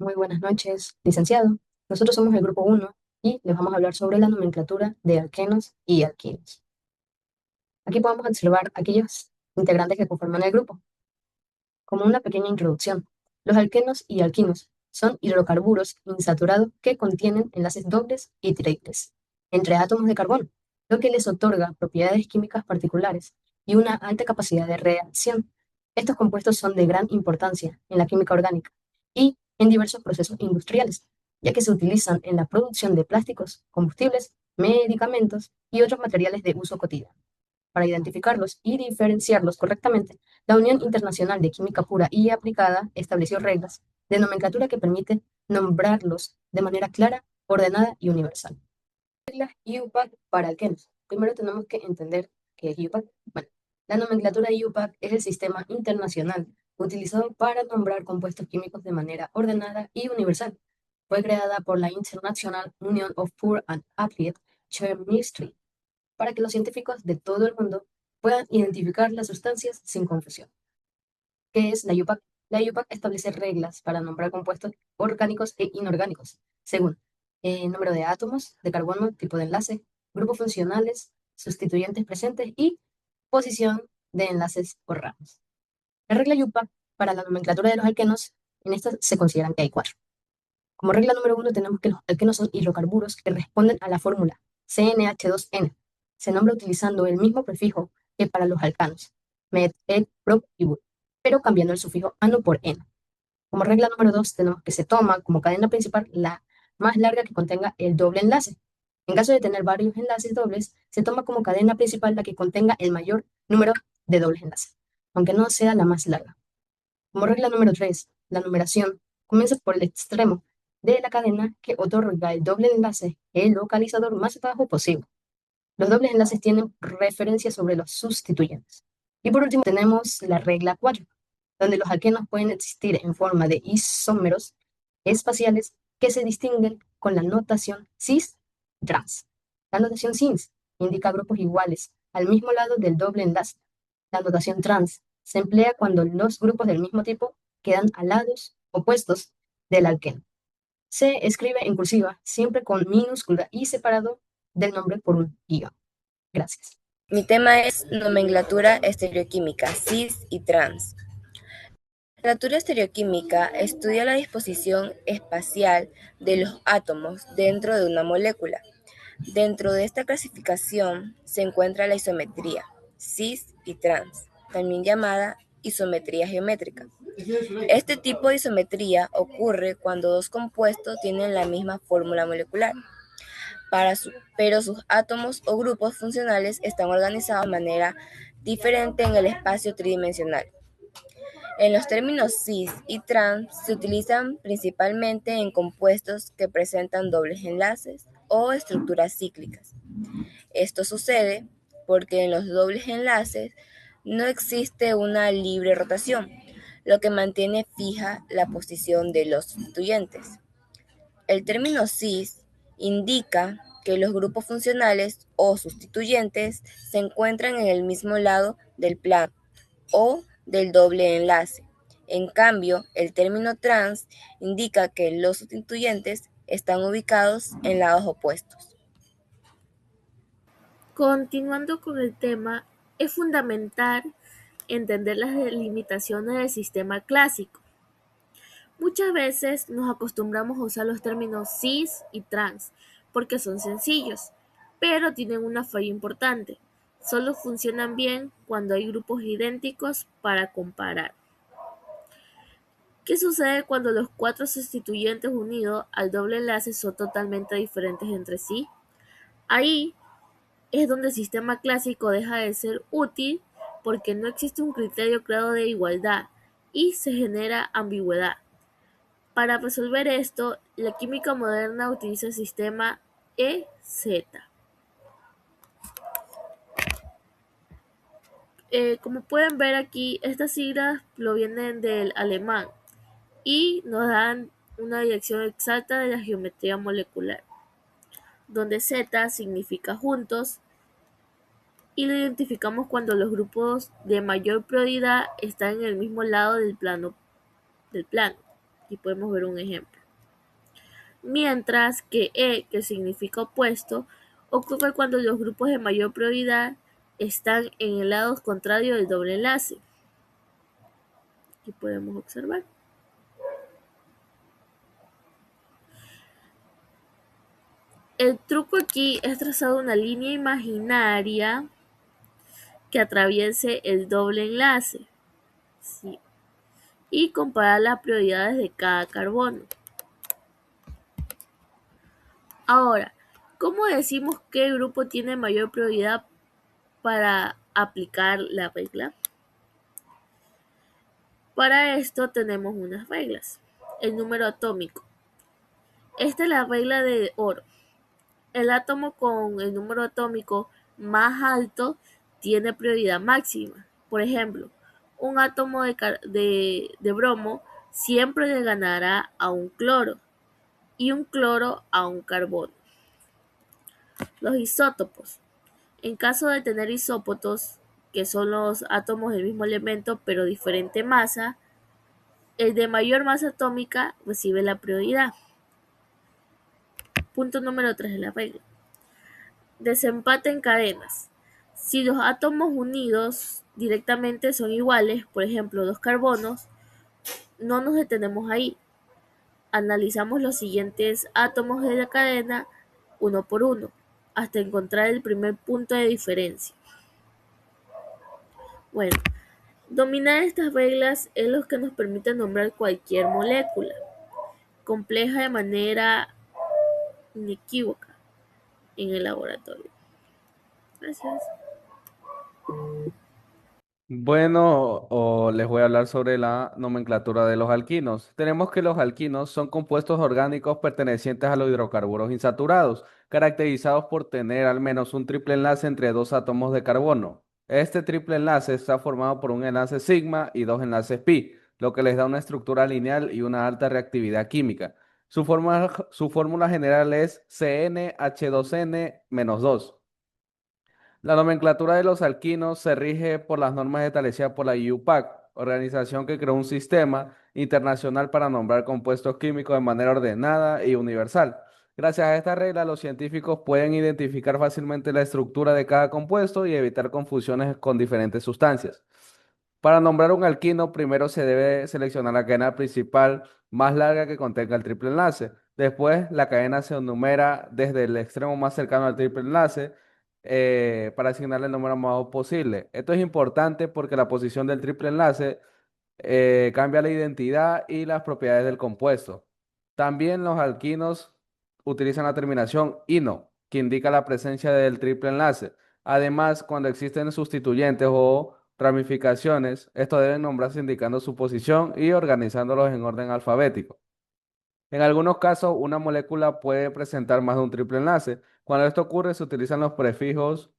Muy buenas noches, licenciado. Nosotros somos el grupo uno y les vamos a hablar sobre la nomenclatura de alquenos y alquinos. Aquí podemos observar aquellos integrantes que conforman el grupo. Como una pequeña introducción, los alquenos y alquinos son hidrocarburos insaturados que contienen enlaces dobles y triples entre átomos de carbono, lo que les otorga propiedades químicas particulares y una alta capacidad de reacción. Estos compuestos son de gran importancia en la química orgánica y en diversos procesos industriales, ya que se utilizan en la producción de plásticos, combustibles, medicamentos y otros materiales de uso cotidiano. Para identificarlos y diferenciarlos correctamente, la Unión Internacional de Química Pura y Aplicada estableció reglas de nomenclatura que permiten nombrarlos de manera clara, ordenada y universal. Reglas IUPAC para alquenos. Primero tenemos que entender qué es IUPAC. Bueno, la nomenclatura IUPAC es el sistema internacional utilizado para nombrar compuestos químicos de manera ordenada y universal. Fue creada por la International Union of Pure and Applied Chemistry para que los científicos de todo el mundo puedan identificar las sustancias sin confusión. ¿Qué es la IUPAC? La IUPAC establece reglas para nombrar compuestos orgánicos e inorgánicos, según número de átomos de carbono, tipo de enlace, grupos funcionales, sustituyentes presentes y posición de enlaces o ramos. La regla IUPAC para la nomenclatura de los alquenos, en esta se consideran que hay cuatro. Como regla número uno tenemos que los alquenos son hidrocarburos que responden a la fórmula CnH2n. Se nombra utilizando el mismo prefijo que para los alcanos, met, et, prop y but, pero cambiando el sufijo ano por n. Como regla número 2 tenemos que se toma como cadena principal la más larga que contenga el doble enlace. En caso de tener varios enlaces dobles, se toma como cadena principal la que contenga el mayor número de dobles enlaces, aunque no sea la más larga. Como regla número 3, la numeración comienza por el extremo de la cadena que otorga el doble enlace el localizador más bajo posible. Los dobles enlaces tienen referencia sobre los sustituyentes. Y por último tenemos la regla 4, donde los alquenos pueden existir en forma de isómeros espaciales que se distinguen con la notación cis-trans. La notación cis indica grupos iguales al mismo lado del doble enlace. La notación trans se emplea cuando los grupos del mismo tipo quedan a lados opuestos del alqueno. Se escribe en cursiva, siempre con minúscula y separado del nombre por un guión. Gracias. Mi tema es nomenclatura estereoquímica, cis y trans. La nomenclatura estereoquímica estudia la disposición espacial de los átomos dentro de una molécula. Dentro de esta clasificación se encuentra la isometría, cis y trans, también llamada isometría geométrica. Este tipo de isometría ocurre cuando dos compuestos tienen la misma fórmula molecular, pero sus átomos o grupos funcionales están organizados de manera diferente en el espacio tridimensional. En los términos cis y trans se utilizan principalmente en compuestos que presentan dobles enlaces o estructuras cíclicas. Esto sucede porque en los dobles enlaces no existe una libre rotación, lo que mantiene fija la posición de los sustituyentes. El término cis indica que los grupos funcionales o sustituyentes se encuentran en el mismo lado del plano o del doble enlace. En cambio, el término trans indica que los sustituyentes están ubicados en lados opuestos. Continuando con el tema, es fundamental entender las limitaciones del sistema clásico. Muchas veces nos acostumbramos a usar los términos cis y trans porque son sencillos, pero tienen una falla importante. Solo funcionan bien cuando hay grupos idénticos para comparar. ¿Qué sucede cuando los cuatro sustituyentes unidos al doble enlace son totalmente diferentes entre sí? Ahí es donde el sistema clásico deja de ser útil porque no existe un criterio claro de igualdad y se genera ambigüedad. Para resolver esto, la química moderna utiliza el sistema EZ. Como pueden ver aquí, estas siglas provienen del alemán y nos dan una dirección exacta de la geometría molecular, donde Z significa juntos y lo identificamos cuando los grupos de mayor prioridad están en el mismo lado del plano. Aquí podemos ver un ejemplo. Mientras que E, que significa opuesto, ocurre cuando los grupos de mayor prioridad están en el lado contrario del doble enlace. Aquí podemos observar. El truco aquí es trazar una línea imaginaria que atraviese el doble enlace, ¿sí? Y comparar las prioridades de cada carbono. Ahora, ¿cómo decimos qué grupo tiene mayor prioridad para aplicar la regla? Para esto tenemos unas reglas. El número atómico. Esta es la regla de oro. El átomo con el número atómico más alto tiene prioridad máxima. Por ejemplo, un átomo de bromo siempre le ganará a un cloro y un cloro a un carbono. Los isótopos. En caso de tener isótopos, que son los átomos del mismo elemento pero diferente masa, el de mayor masa atómica recibe la prioridad. Punto número 3 de la regla. Desempate en cadenas. Si los átomos unidos directamente son iguales, por ejemplo, dos carbonos, no nos detenemos ahí. Analizamos los siguientes átomos de la cadena uno por uno, hasta encontrar el primer punto de diferencia. Bueno, dominar estas reglas es lo que nos permite nombrar cualquier molécula compleja de manera inequívoca en el laboratorio. Gracias. Bueno, les voy a hablar sobre la nomenclatura de los alquinos. Tenemos que los alquinos son compuestos orgánicos pertenecientes a los hidrocarburos insaturados, caracterizados por tener al menos un triple enlace entre dos átomos de carbono. Este triple enlace está formado por un enlace sigma y dos enlaces pi, lo que les da una estructura lineal y una alta reactividad química. Su fórmula general es CnH2n-2. La nomenclatura de los alquinos se rige por las normas establecidas por la IUPAC, organización que creó un sistema internacional para nombrar compuestos químicos de manera ordenada y universal. Gracias a esta regla, los científicos pueden identificar fácilmente la estructura de cada compuesto y evitar confusiones con diferentes sustancias. Para nombrar un alquino, primero se debe seleccionar la cadena principal más larga que contenga el triple enlace. Después, la cadena se enumera desde el extremo más cercano al triple enlace para asignarle el número más bajo posible. Esto es importante porque la posición del triple enlace cambia la identidad y las propiedades del compuesto. También los alquinos utilizan la terminación ino, que indica la presencia del triple enlace. Además, cuando existen sustituyentes o ramificaciones, estos deben nombrarse indicando su posición y organizándolos en orden alfabético. En algunos casos, una molécula puede presentar más de un triple enlace. Cuando esto ocurre, se utilizan prefijos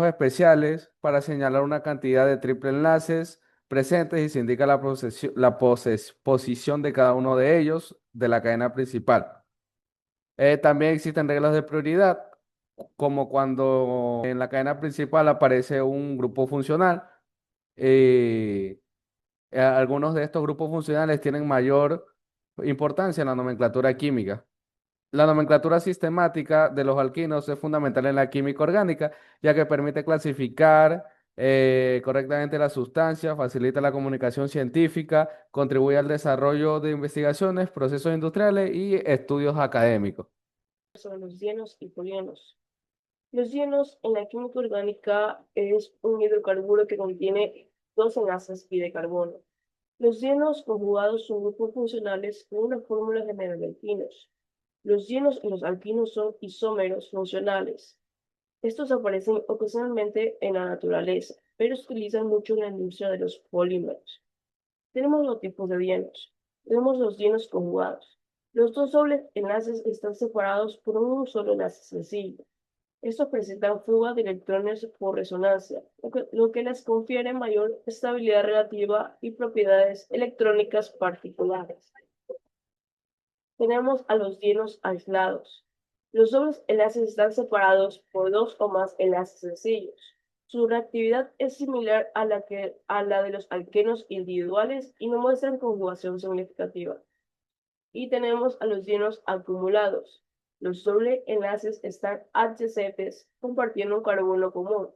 especiales para señalar una cantidad de triple enlaces presentes y se indica posición de cada uno de ellos de la cadena principal. También existen reglas de prioridad, como cuando en la cadena principal aparece un grupo funcional. eh, Algunos de estos grupos funcionales tienen mayor importancia en la nomenclatura química. La nomenclatura sistemática de los alquinos es fundamental en la química orgánica, ya que permite clasificar correctamente las sustancias, facilita la comunicación científica, contribuye al desarrollo de investigaciones, procesos industriales y estudios académicos. Sobre los dienos y polienos. Los dienos en la química orgánica es un hidrocarburo que contiene dos enlaces pi de carbono. Los dienos conjugados son grupos funcionales con una fórmula general de alquinos. Los dienos y los alquinos son isómeros funcionales. Estos aparecen ocasionalmente en la naturaleza, pero se utilizan mucho en la industria de los polímeros. Tenemos dos tipos de dienos. Tenemos los dienos conjugados. Los dos dobles enlaces están separados por un solo enlace sencillo. Estos presentan fuga de electrones por resonancia, lo que les confiere mayor estabilidad relativa y propiedades electrónicas particulares. Tenemos a los dienos aislados. Los dobles enlaces están separados por dos o más enlaces sencillos. Su reactividad es similar a la de los alquenos individuales y no muestran conjugación significativa. Y tenemos a los dienos acumulados. Los doble enlaces están adyacentes compartiendo un carbono común.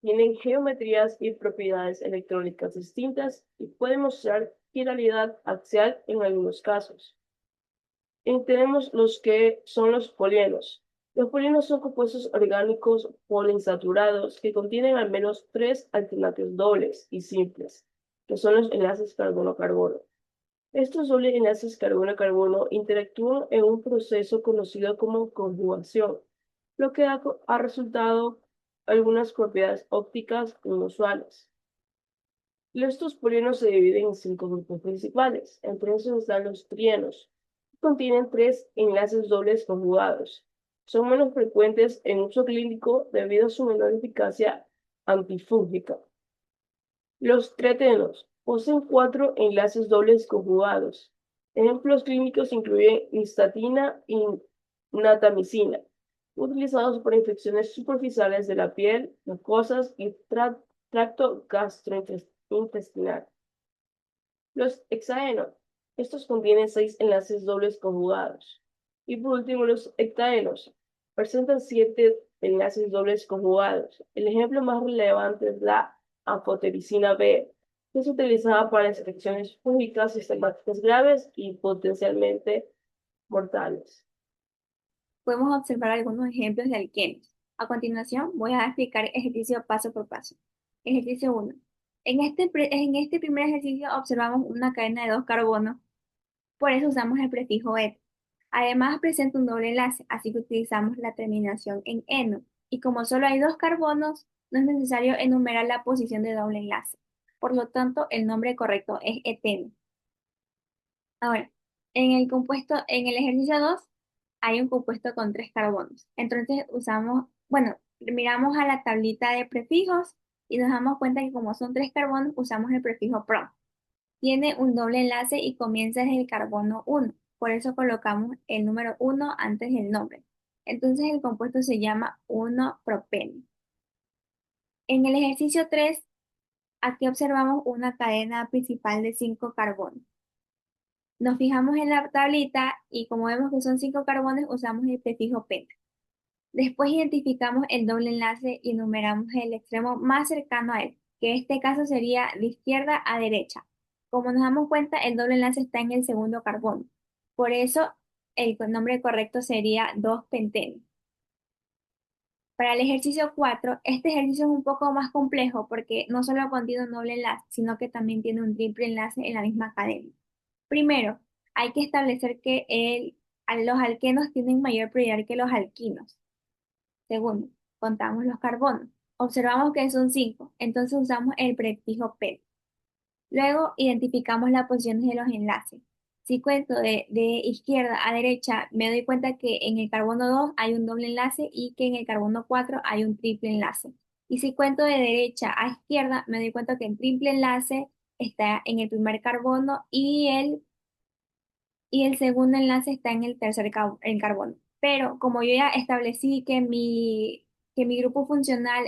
Tienen geometrías y propiedades electrónicas distintas y pueden mostrar chiralidad axial en algunos casos. Y tenemos los que son los polienos. Los polienos son compuestos orgánicos poliinsaturados que contienen al menos 3 alternativos dobles y simples, que son los enlaces carbono-carbono. Estos dobles enlaces carbono-carbono interactúan en un proceso conocido como conjugación, lo que ha resultado algunas propiedades ópticas inusuales. Estos polinos se dividen en 5 grupos principales. Entre esos están los trienos, que contienen 3 enlaces dobles conjugados. Son menos frecuentes en uso clínico debido a su menor eficacia antifúngica. Los tretenos poseen 4 enlaces dobles conjugados. Ejemplos clínicos incluyen nistatina y natamicina, utilizados para infecciones superficiales de la piel, mucosas y tracto gastrointestinal. Los hexaenos. Estos contienen 6 enlaces dobles conjugados. Y por último, los heptaenos. Presentan 7 enlaces dobles conjugados. El ejemplo más relevante es la anfotericina B, que es utilizada para infecciones fúngicas sistemáticas graves y potencialmente mortales. Podemos observar algunos ejemplos de alquenos. A continuación, voy a explicar el ejercicio paso por paso. Ejercicio 1. En este primer ejercicio observamos una cadena de 2 carbonos, por eso usamos el prefijo et. Además, presenta un doble enlace, así que utilizamos la terminación en eno. Y como solo hay 2 carbonos, no es necesario enumerar la posición de doble enlace. Por lo tanto, el nombre correcto es eteno. Ahora, en el ejercicio 2 hay un compuesto con 3 carbonos. Entonces miramos a la tablita de prefijos y nos damos cuenta que como son 3 carbonos, usamos el prefijo pro. Tiene un doble enlace y comienza desde el carbono 1. Por eso colocamos el número 1 antes del nombre. Entonces el compuesto se llama 1-propeno. En el ejercicio 3, aquí observamos una cadena principal de 5 carbonos. Nos fijamos en la tablita y como vemos que son 5 carbones, usamos el prefijo penta. Después identificamos el doble enlace y numeramos el extremo más cercano a él, que en este caso sería de izquierda a derecha. Como nos damos cuenta, el doble enlace está en el segundo carbono. Por eso, el nombre correcto sería 2-penteno. Para el ejercicio 4, este ejercicio es un poco más complejo porque no solo contiene un doble enlace, sino que también tiene un triple enlace en la misma cadena. Primero, hay que establecer que los alquenos tienen mayor prioridad que los alquinos. Segundo, contamos los carbonos. Observamos que son 5, entonces usamos el prefijo P. Luego identificamos las posiciones de los enlaces. Si cuento de izquierda a derecha, me doy cuenta que en el carbono 2 hay un doble enlace y que en el carbono 4 hay un triple enlace. Y si cuento de derecha a izquierda, me doy cuenta que el triple enlace está en el primer carbono y el segundo enlace está en el tercer carbono. Pero como yo ya establecí que mi grupo funcional,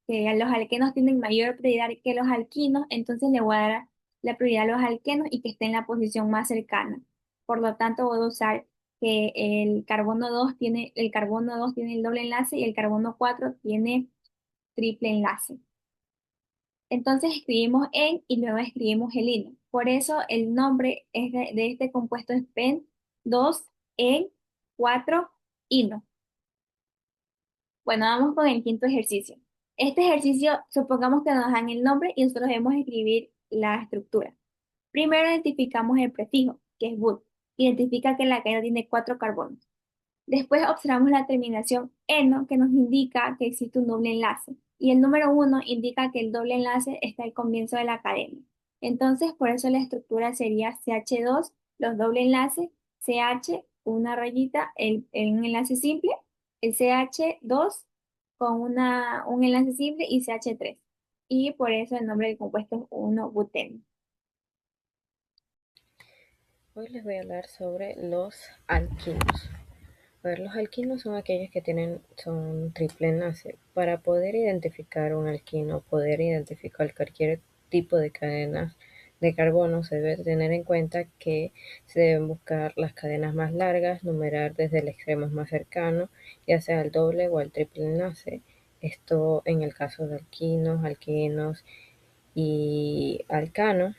que los alquenos tienen mayor prioridad que los alquinos, entonces le voy a dar la prioridad a los alquenos y que esté en la posición más cercana. Por lo tanto, voy a usar que el carbono 2 tiene el doble enlace y el carbono 4 tiene triple enlace. Entonces escribimos en y luego escribimos el ino. Por eso el nombre de este compuesto es pen 2 en 4 ino. Bueno, vamos con el quinto ejercicio. Este ejercicio, supongamos que nos dan el nombre y nosotros debemos escribir la estructura. Primero identificamos el prefijo, que es wood. Identifica que la cadena tiene 4 carbonos. Después observamos la terminación eno, que nos indica que existe un doble enlace. Y el número 1 indica que el doble enlace está al comienzo de la cadena. Entonces, por eso la estructura sería CH2, los doble enlaces, CH, una rayita, un enlace simple, el CH2 con un enlace simple y CH3. Y por eso el nombre del compuesto es 1-buteno. Hoy les voy a hablar sobre los alquinos. A ver, los alquinos son aquellos que son triple enlace. Para poder identificar un alquino, poder identificar cualquier tipo de cadenas de carbono, se debe tener en cuenta que se deben buscar las cadenas más largas, numerar desde el extremo más cercano, ya sea el doble o el triple enlace. Esto en el caso de alquinos, alquenos y alcanos,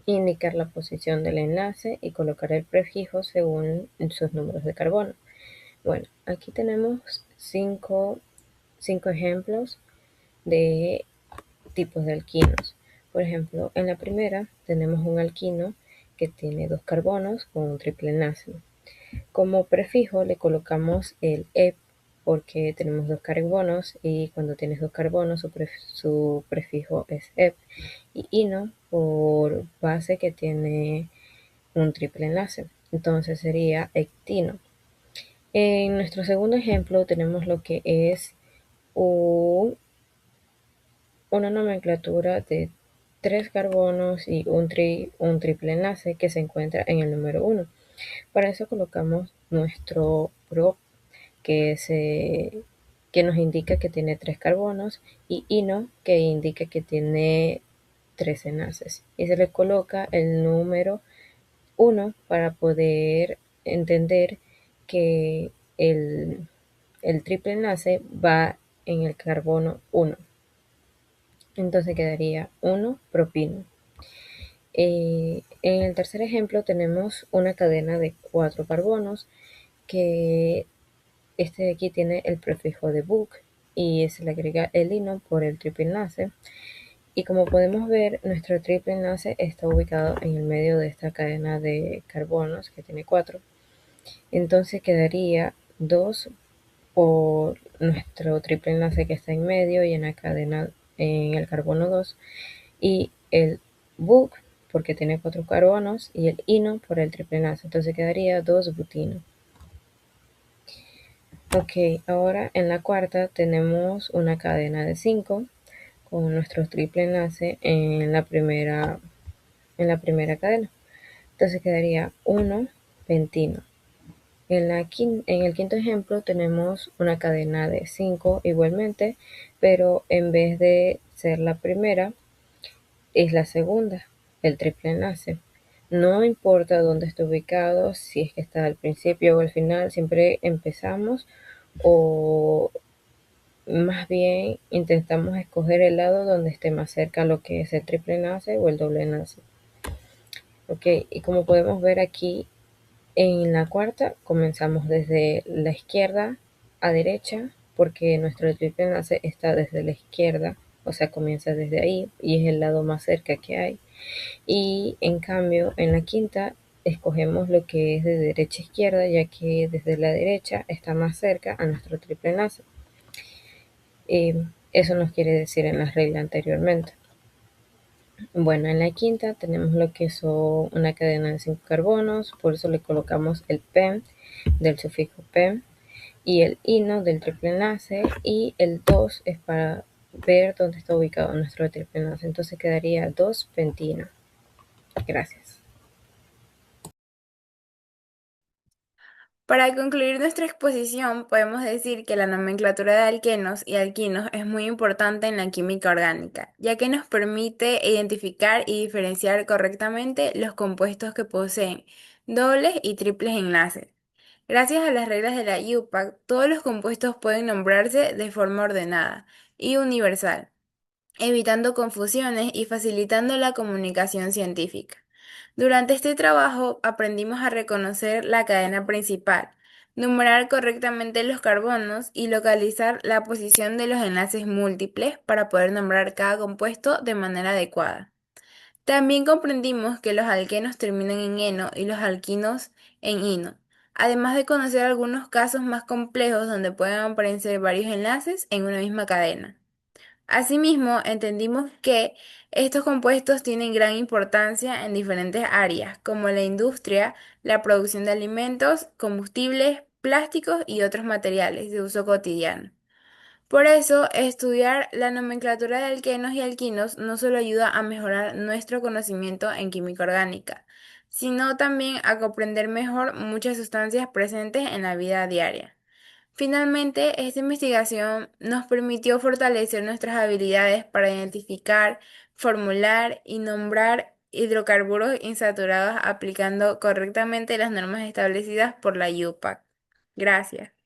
indicar la posición del enlace y colocar el prefijo según sus números de carbono. Bueno, aquí tenemos cinco ejemplos de tipos de alquinos. Por ejemplo, en la primera tenemos un alquino que tiene dos carbonos con un triple enlace. Como prefijo le colocamos el "-ep", porque tenemos dos carbonos y cuando tienes dos carbonos su prefijo es "-ep", y "-ino" por base que tiene un triple enlace. Entonces sería "-ectino". En nuestro segundo ejemplo tenemos lo que es una nomenclatura de tres carbonos y un triple enlace que se encuentra en el número 1. Para eso colocamos nuestro prop que nos indica que tiene tres carbonos y "-ino" que indica que tiene tres enlaces. Y se le coloca el número 1 para poder entender que el triple enlace va en el carbono 1. Entonces quedaría 1 propino. En el tercer ejemplo tenemos una cadena de 4 carbonos que este de aquí tiene el prefijo de "-buc" y se le agrega el "-ino" por el triple enlace. Y como podemos ver, nuestro triple enlace está ubicado en el medio de esta cadena de carbonos que tiene 4. Entonces quedaría 2 por nuestro triple enlace que está en medio y en la cadena en el carbono 2, y el "-buc" porque tiene 4 carbonos y el "-ino" por el triple enlace. Entonces quedaría 2-butino. Ok, ahora en la cuarta tenemos una cadena de 5 con nuestro triple enlace en la primera cadena. Entonces quedaría 1-pentino. En el quinto ejemplo tenemos una cadena de 5 igualmente, pero en vez de ser la primera, es la segunda, el triple enlace. No importa dónde esté ubicado, si es que está al principio o al final, siempre empezamos o más bien intentamos escoger el lado donde esté más cerca lo que es el triple enlace o el doble enlace. Ok, y como podemos ver aquí, en la cuarta comenzamos desde la izquierda a derecha, porque nuestro triple enlace está desde la izquierda, o sea, comienza desde ahí y es el lado más cerca que hay. Y en cambio, en la quinta escogemos lo que es de derecha a izquierda, ya que desde la derecha está más cerca a nuestro triple enlace. Eso nos quiere decir en la regla anteriormente. Bueno, en la quinta tenemos lo que son una cadena de 5 carbonos, por eso le colocamos el "-pen" del sufijo "-pen" y el "-ino" del triple enlace, y el 2 es para ver dónde está ubicado nuestro triple enlace. Entonces quedaría 2-pentino. Gracias. Para concluir nuestra exposición, podemos decir que la nomenclatura de alquenos y alquinos es muy importante en la química orgánica, ya que nos permite identificar y diferenciar correctamente los compuestos que poseen dobles y triples enlaces. Gracias a las reglas de la IUPAC, todos los compuestos pueden nombrarse de forma ordenada y universal, evitando confusiones y facilitando la comunicación científica. Durante este trabajo aprendimos a reconocer la cadena principal, numerar correctamente los carbonos y localizar la posición de los enlaces múltiples para poder nombrar cada compuesto de manera adecuada. También comprendimos que los alquenos terminan en eno y los alquinos en ino, además de conocer algunos casos más complejos donde pueden aparecer varios enlaces en una misma cadena. Asimismo, entendimos que estos compuestos tienen gran importancia en diferentes áreas, como la industria, la producción de alimentos, combustibles, plásticos y otros materiales de uso cotidiano. Por eso, estudiar la nomenclatura de alquenos y alquinos no solo ayuda a mejorar nuestro conocimiento en química orgánica, sino también a comprender mejor muchas sustancias presentes en la vida diaria. Finalmente, esta investigación nos permitió fortalecer nuestras habilidades para identificar, formular y nombrar hidrocarburos insaturados aplicando correctamente las normas establecidas por la UPAC. Gracias.